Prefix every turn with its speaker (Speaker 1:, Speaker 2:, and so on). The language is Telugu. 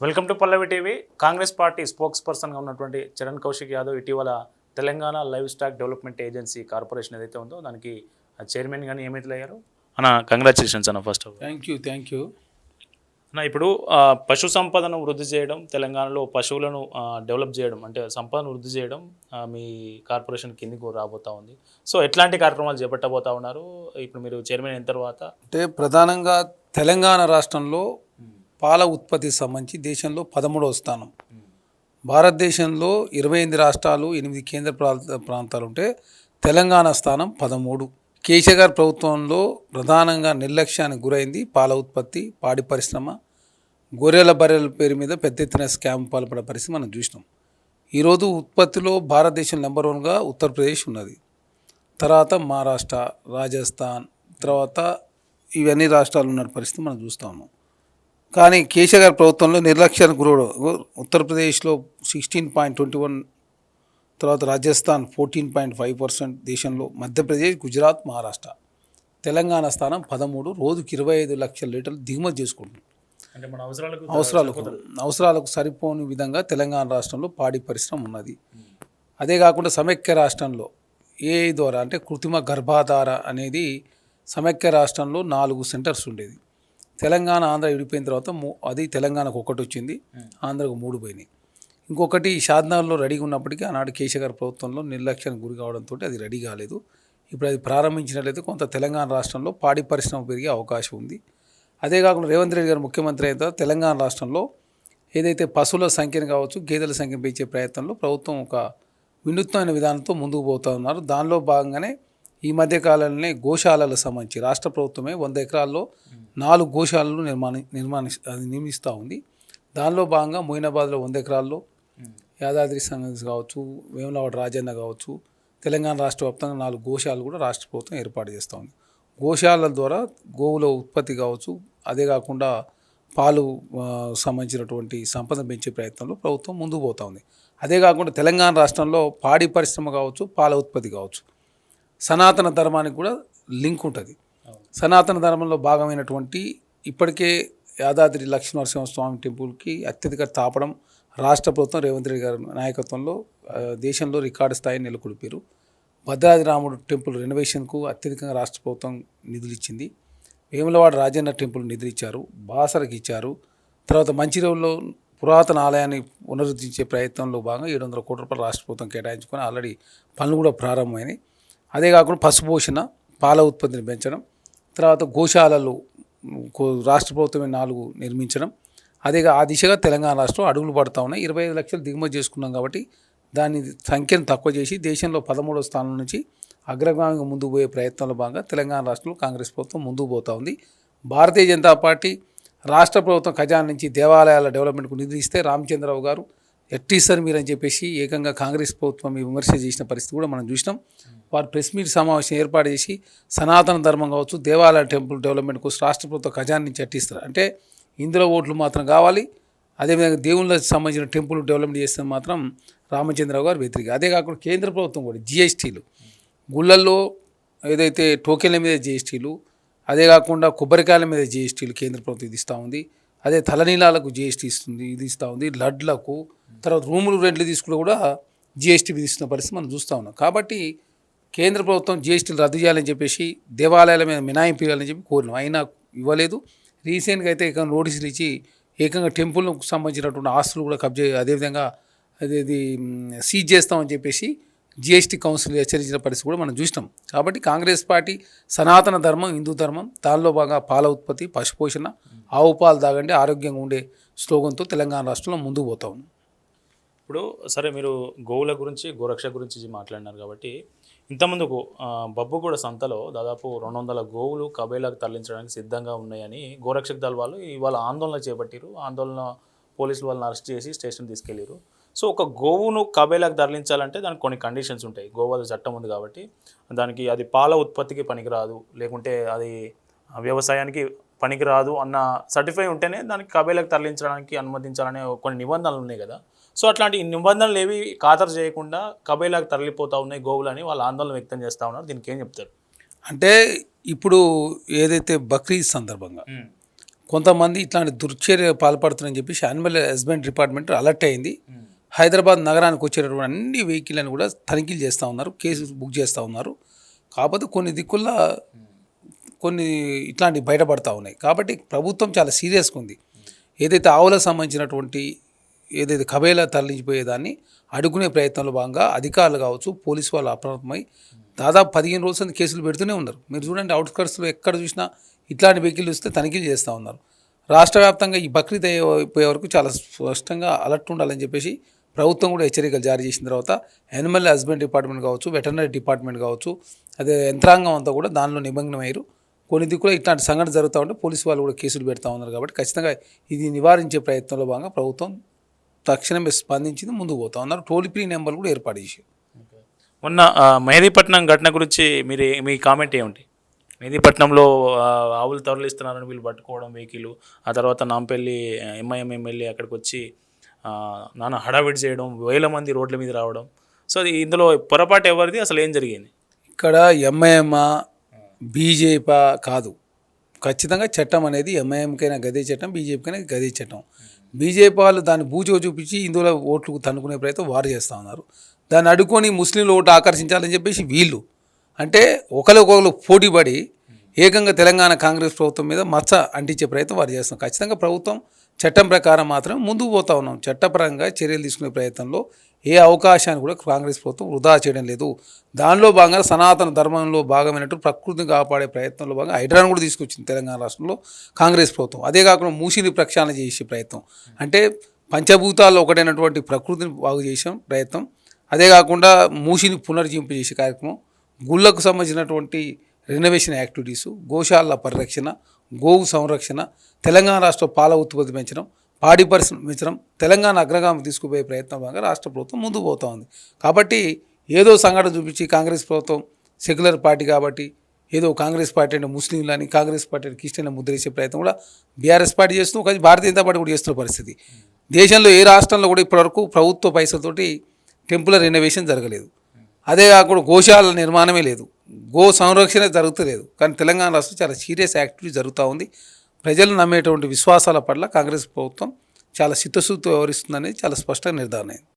Speaker 1: Welcome to Pallavi TV. Congress party స్పోక్స్ పర్సన్గా ఉన్నటువంటి చరణ్ కౌశిక్ యాదవ్ ఇటీవల Telangana livestock development agency corporation ఏదైతే ఉందో దానికి చైర్మన్గా నియమితులయ్యారు. అన్న కంగ్రాచులేషన్స్ అన్న. ఫస్ట్
Speaker 2: థ్యాంక్ యూ
Speaker 1: అన్న, ఇప్పుడు పశు సంపదను వృద్ధి చేయడం, తెలంగాణలో పశువులను డెవలప్ చేయడం అంటే సంపదను వృద్ధి చేయడం మీ కార్పొరేషన్ కిందికి రాబోతా ఉంది. సో ఎట్లాంటి కార్యక్రమాలు చేపట్టబోతా ఉన్నారు ఇప్పుడు మీరు చైర్మన్ అయిన తర్వాత?
Speaker 2: అంటే ప్రధానంగా తెలంగాణ రాష్ట్రంలో పాల ఉత్పత్తికి సంబంధించి దేశంలో 13వ స్థానం. భారతదేశంలో 28 రాష్ట్రాలు 8 కేంద్ర ప్రాంతాలు ఉంటే తెలంగాణ స్థానం 13. కేసీఆర్ ప్రభుత్వంలో ప్రధానంగా నిర్లక్ష్యానికి గురైంది పాల ఉత్పత్తి, పాడి పరిశ్రమ, గొర్రెల బర్రెల పేరు మీద పెద్ద ఎత్తున స్కామ్ పాల్పడే పరిస్థితి మనం చూసినాం. ఈరోజు ఉత్పత్తిలో భారతదేశం నెంబర్ 1గా ఉత్తరప్రదేశ్ ఉన్నది, తర్వాత మహారాష్ట్ర, రాజస్థాన్, తర్వాత ఇవన్నీ రాష్ట్రాలు ఉన్న పరిస్థితి మనం చూస్తూ ఉన్నాం. కానీ కేసీఆర్ ప్రభుత్వంలో నిర్లక్ష్యానికి గురవడం, ఉత్తరప్రదేశ్లో 16.21, తర్వాత రాజస్థాన్ 14.5% దేశంలో, మధ్యప్రదేశ్, గుజరాత్, మహారాష్ట్ర, తెలంగాణ స్థానం 13. రోజుకి 25 లక్షల లీటర్లు దిగుమతి చేసుకుంటున్నాం.
Speaker 1: అంటే మన
Speaker 2: అవసరాలకు సరిపోని విధంగా తెలంగాణ రాష్ట్రంలో పాడి పరిశ్రమ ఉన్నది. అదే కాకుండా సమైక్య రాష్ట్రంలో ఏఐ ద్వారా అంటే కృత్రిమ గర్భాధార అనేది సమైక్య రాష్ట్రంలో 4 సెంటర్స్ ఉండేది. తెలంగాణ ఆంధ్ర విడిపోయిన తర్వాత అది తెలంగాణకు 1 వచ్చింది, ఆంధ్రకు 3 పోయినాయి. ఇంకొకటి షాద్నగర్లో రెడీగా ఉన్నప్పటికీ ఆనాడు కేసీఆర్ ప్రభుత్వంలో నిర్లక్ష్యానికి గురి కావడంతో అది రెడీ కాలేదు. ఇప్పుడు అది ప్రారంభించినట్లయితే కొంత తెలంగాణ రాష్ట్రంలో పాడి పరిశ్రమ పెరిగే అవకాశం ఉంది. అదే కాకుండా రేవంత్ రెడ్డి గారు ముఖ్యమంత్రి అయిన తర్వాత తెలంగాణ రాష్ట్రంలో ఏదైతే పశువుల సంఖ్యను కావచ్చు, గేదెల సంఖ్యను పెంచే ప్రయత్నంలో ప్రభుత్వం ఒక వినూత్నమైన విధానంతో ముందుకు పోతూ ఉన్నారు. దానిలో భాగంగానే ఈ మధ్య కాలంలోనే గోశాలలకు సంబంధించి రాష్ట్ర ప్రభుత్వమే 100 ఎకరాల్లో 4 గోశాలలు నిర్మిస్తూ ఉంది. దానిలో భాగంగా మొయినాబాద్లో 100 ఎకరాల్లో, యాదాద్రి సంగతి కావచ్చు, వేములవాడ రాజన్న కావచ్చు, తెలంగాణ రాష్ట్ర వ్యాప్తంగా 4 గోశాలలు కూడా రాష్ట్ర ప్రభుత్వం ఏర్పాటు చేస్తూ ఉంది. గోశాలల ద్వారా గోవుల ఉత్పత్తి కావచ్చు, అదే కాకుండా పాలు సంబంధించినటువంటి సంపద పెంచే ప్రయత్నంలో ప్రభుత్వం ముందుకు పోతూ ఉంది. అదే కాకుండా తెలంగాణ రాష్ట్రంలో పాడి పరిశ్రమ కావచ్చు, పాల ఉత్పత్తి కావచ్చు, సనాతన ధర్మానికి కూడా లింక్ ఉంటుంది. సనాతన ధర్మంలో భాగమైనటువంటి ఇప్పటికే యాదాద్రి లక్ష్మీనరసింహస్వామి టెంపుల్కి అత్యధిక తాపడం రాష్ట్ర ప్రభుత్వం రేవంత్ రెడ్డి గారి నాయకత్వంలో దేశంలో రికార్డు స్థాయిని నెలకొల్పారు. భద్రాద్రి రాముడు టెంపుల్ రెనోవేషన్కు అత్యధికంగా రాష్ట్ర ప్రభుత్వం నిధులు ఇచ్చింది. వేములవాడ రాజన్న టెంపుల్ నిధులు ఇచ్చారు, బాసరకు ఇచ్చారు. తర్వాత మంచిర్యాలలో పురాతన ఆలయాన్ని పునరుద్ధరించే ప్రయత్నంలో భాగంగా 700 కోట్ల రూపాయలు రాష్ట్ర ప్రభుత్వం కేటాయించుకొని ఆల్రెడీ పనులు కూడా ప్రారంభమైనాయి. అదే కాకుండా పశుపోషణ, పాల ఉత్పత్తిని పెంచడం, తర్వాత గోశాలలు రాష్ట్ర ప్రభుత్వమే 4 నిర్మించడం, ఆ దిశగా తెలంగాణ రాష్ట్రం అడుగులు పడుతూ ఉన్నాయి. 25 లక్షలు దిగుమతి చేసుకున్నాం కాబట్టి దాని సంఖ్యను తక్కువ చేసి దేశంలో 13వ స్థానం నుంచి అగ్రగామిగా ముందుకు పోయే ప్రయత్నంలో భాగంగా తెలంగాణ రాష్ట్రంలో కాంగ్రెస్ ప్రభుత్వం ముందుకు పోతూ ఉంది. భారతీయ జనతా పార్టీ రాష్ట్ర ప్రభుత్వం ఖజానా నుంచి దేవాలయాల డెవలప్మెంట్కు నిధులు ఇస్తే రామచంద్రరావు గారు ఎట్టిస్తారు మీరని చెప్పేసి ఏకంగా కాంగ్రెస్ ప్రభుత్వం విమర్శ చేసిన పరిస్థితి కూడా మనం చూసినాం. వారు ప్రెస్ మీట్ సమావేశం ఏర్పాటు చేసి సనాతన ధర్మం కావచ్చు, దేవాలయ టెంపుల్ డెవలప్మెంట్ కోసం రాష్ట్ర ప్రభుత్వ ఖజానా నుంచి ఎట్టిస్తారు అంటే ఇందులో ఓట్లు మాత్రం కావాలి. అదేవిధంగా దేవుళ్ళకి సంబంధించిన టెంపుల్ డెవలప్మెంట్ చేస్తే మాత్రం రామచంద్రరావు గారు వ్యతిరేక. అదే కాకుండా కేంద్ర ప్రభుత్వం కూడా జీఎస్టీలు, గుళ్ళల్లో ఏదైతే టోకెన్ల మీద జీఎస్టీలు, అదే కాకుండా కొబ్బరికాయల మీద జీఎస్టీలు కేంద్ర ప్రభుత్వం విధిస్తూ ఉంది. అదే తలనీలాలకు జీఎస్టీ విధిస్తూ ఉంది, లడ్లకు, తర్వాత రూములు రెంట్లు తీసుకుని కూడా జీఎస్టీ విధిస్తున్న పరిస్థితి మనం చూస్తూ ఉన్నాం. కాబట్టి కేంద్ర ప్రభుత్వం జీఎస్టీలు రద్దు చేయాలని చెప్పేసి దేవాలయాల మీద మినాయింపు ఇవ్వాలని చెప్పి కోరినాం, అయినా ఇవ్వలేదు. రీసెంట్గా అయితే ఏకంగా నోటీసులు ఇచ్చి ఏకంగా టెంపుల్కు సంబంధించినటువంటి ఆస్తులు కూడా కబ్జా, అదేవిధంగా అదేది సీజ్ చేస్తామని చెప్పేసి జీఎస్టీ కౌన్సిల్ హెచ్చరించిన పరిస్థితి కూడా మనం చూసినాం. కాబట్టి కాంగ్రెస్ పార్టీ సనాతన ధర్మం, హిందూ ధర్మం, దానిలో బాగా పాల ఉత్పత్తి, పశుపోషణ, ఆవు పాలు తాగండి ఆరోగ్యంగా ఉండే స్లోగన్తో తెలంగాణ రాష్ట్రంలో ముందుకు పోతా ఉన్నాం.
Speaker 1: ఇప్పుడు సరే, మీరు గోవుల గురించి, గోరక్ష గురించి మాట్లాడినారు కాబట్టి ఇంతకుముందుకు బబ్బుగూడ సంతలో దాదాపు 200 గోవులు కబేలాకు తరలించడానికి సిద్ధంగా ఉన్నాయని గోరక్షక దళ వాళ్ళు ఇవాళ ఆందోళన చేపట్టారు. ఆందోళన పోలీసులు వాళ్ళని అరెస్ట్ చేసి స్టేషన్ తీసుకెళ్ళారు. సో ఒక గోవును కబేలాకు తరలించాలంటే దానికి కొన్ని కండిషన్స్ ఉంటాయి. గోవధ చట్టం ఉంది కాబట్టి దానికి అది పాల ఉత్పత్తికి పనికిరాదు, లేకుంటే అది వ్యవసాయానికి పనికిరాదు అన్న సర్టిఫై ఉంటేనే దానికి కబేలాకు తరలించడానికి అనుమతించాలనే కొన్ని నిబంధనలు ఉన్నాయి కదా. సో అట్లాంటి నిబంధనలు ఏవి ఖాతరు చేయకుండా కబేలాకు తరలిపోతూ ఉన్నాయి గోవులని వాళ్ళు ఆందోళన వ్యక్తం చేస్తూ ఉన్నారు. దీనికి ఏం చెప్తారు?
Speaker 2: అంటే ఇప్పుడు ఏదైతే బక్రీద్ సందర్భంగా కొంతమంది ఇట్లాంటి దుర్చర్య పాల్పడుతున్నారని చెప్పేసి యానిమల్ హస్బెండరీ డిపార్ట్మెంట్ అలర్ట్ అయింది. హైదరాబాద్ నగరానికి వచ్చేటటువంటి అన్ని వెహికల్ని కూడా తనిఖీలు చేస్తూ ఉన్నారు, కేసులు బుక్ చేస్తూ ఉన్నారు. కాకపోతే కొన్ని దిక్కుల్లో కొన్ని ఇట్లాంటివి బయటపడతా ఉన్నాయి. కాబట్టి ప్రభుత్వం చాలా సీరియస్గా ఉంది. ఏదైతే ఆవులకు సంబంధించినటువంటి ఏదైతే కబేలా తరలించిపోయేదాన్ని అడుగునే ప్రయత్నంలో భాగంగా అధికారులు కావచ్చు, పోలీసు వాళ్ళు అప్రమత్తమై దాదాపు 15 రోజుల కేసులు పెడుతూనే ఉన్నారు. మీరు చూడండి, అవుట్స్కట్స్లో ఎక్కడ చూసినా ఇట్లాంటి వెహికల్ వస్తే తనిఖీలు చేస్తూ ఉన్నారు. రాష్ట్ర వ్యాప్తంగా ఈ బక్రీద్ అయిపోయే వరకు చాలా స్పష్టంగా అలర్ట్ ఉండాలని చెప్పేసి ప్రభుత్వం కూడా హెచ్చరికలు జారీ చేసిన తర్వాత యానిమల్ హస్బెండరీ డిపార్ట్మెంట్ కావచ్చు, వెటర్నరీ డిపార్ట్మెంట్ కావచ్చు, అదే యంత్రాంగం అంతా కూడా దానిలో నిమగ్నమయ్యారు. కొన్ని దిక్కులో ఇట్లాంటి సంఘటన జరుగుతూ ఉంటే పోలీసు వాళ్ళు కూడా కేసులు పెడతా ఉన్నారు. కాబట్టి ఖచ్చితంగా ఇది నివారించే ప్రయత్నంలో భాగంగా ప్రభుత్వం తక్షణమే స్పందించింది, ముందుకు పోతా ఉన్నారు. టోల్ ఫ్రీ నెంబర్లు కూడా ఏర్పాటు చేశారు.
Speaker 1: మొన్న మెహదీపట్నం ఘటన గురించి మీ కామెంట్ ఏమిటి? మెహదీపట్నంలో ఆవులు తరలిస్తున్నారని వీళ్ళు పట్టుకోవడం వెహికల్, ఆ తర్వాత నాంపల్లి ఎంఐఎం ఎమ్మెల్యే అక్కడికి వచ్చి నాన్న హడావిడి చేయడం, వేల మంది రోడ్ల మీద రావడం. సో అది ఇందులో పొరపాటు ఎవరిది, అసలు ఏం జరిగింది?
Speaker 2: ఇక్కడ ఎంఐఎం బీజేపీ కాదు, ఖచ్చితంగా చట్టం అనేది ఎంఐఎంకైనా గదే చట్టం, బీజేపీకైనా గదే చట్టం. బీజేపీ వాళ్ళు దాన్ని బూచిగా చూపించి ఇందులో ఓట్లు తన్నుకునే ప్రయత్నం వారు చేస్తూ ఉన్నారు. దాన్ని అడుక్కొని ముస్లింలు ఓటు ఆకర్షించాలని చెప్పేసి వీళ్ళు అంటే ఒకరికొకరు పోటీపడి ఏకంగా తెలంగాణ కాంగ్రెస్ ప్రభుత్వం మీద మచ్చ అంటించే ప్రయత్నం వారు చేస్తాం. ఖచ్చితంగా ప్రభుత్వం చట్టం ప్రకారం మాత్రం ముందుకు పోతా ఉన్నాం. చట్టపరంగా చర్యలు తీసుకునే ప్రయత్నంలో ఏ అవకాశాన్ని కూడా కాంగ్రెస్ ప్రభుత్వం వృధా చేయడం లేదు. దానిలో భాగంగా సనాతన ధర్మంలో భాగమైనట్టు ప్రకృతిని కాపాడే ప్రయత్నంలో భాగంగా హైడ్రాను కూడా తీసుకొచ్చింది తెలంగాణ రాష్ట్రంలో కాంగ్రెస్ ప్రభుత్వం. అదే కాకుండా మూసిని ప్రక్షాళన చేసే ప్రయత్నం, అంటే పంచభూతాల్లో ఒకటైనటువంటి ప్రకృతిని బాగు చేసే ప్రయత్నం, అదే కాకుండా మూసిని పునర్జీవింపజేసే కార్యక్రమం, గుళ్ళకు సంబంధించినటువంటి రెనోవేషన్ యాక్టివిటీసు, గోశాల పరిరక్షణ, గోవు సంరక్షణ, తెలంగాణ రాష్ట్ర పాల ఉత్పత్తి పెంచడం, పాడి పరిశ్రమ పెంచడం, తెలంగాణ అగ్రగామి తీసుకుపోయే ప్రయత్నం భాగంగా రాష్ట్ర ప్రభుత్వం ముందుకు పోతూ ఉంది. కాబట్టి ఏదో సంఘటన చూపించి కాంగ్రెస్ ప్రభుత్వం సెక్యులర్ పార్టీ కాబట్టి ఏదో కాంగ్రెస్ పార్టీ అంటే ముస్లింలని, కాంగ్రెస్ పార్టీ అంటే క్రిస్టియన్లు ముద్రేసే ప్రయత్నం కూడా బీఆర్ఎస్ పార్టీ చేస్తూ, కానీ భారతీయ జనతా పార్టీ కూడా చేస్తున్న పరిస్థితి. దేశంలో ఏ రాష్ట్రంలో కూడా ఇప్పటివరకు ప్రభుత్వ పైసలతోటి టెంపుల్ రెనోవేషన్ జరగలేదు. అదే కాకుండా గోశాల నిర్మాణమే లేదు, గో సంరక్షణ జరుగుతలేదు. కానీ తెలంగాణ రాష్ట్రం చాలా సీరియస్ యాక్టివిటీ జరుగుతూ ఉంది. ప్రజలు నమ్మేటువంటి విశ్వాసాల పట్ల కాంగ్రెస్ ప్రభుత్వం చాలా చిత్తశుద్ధితో వ్యవహరిస్తుందనేది చాలా స్పష్టంగా నిర్ధారణ అయింది.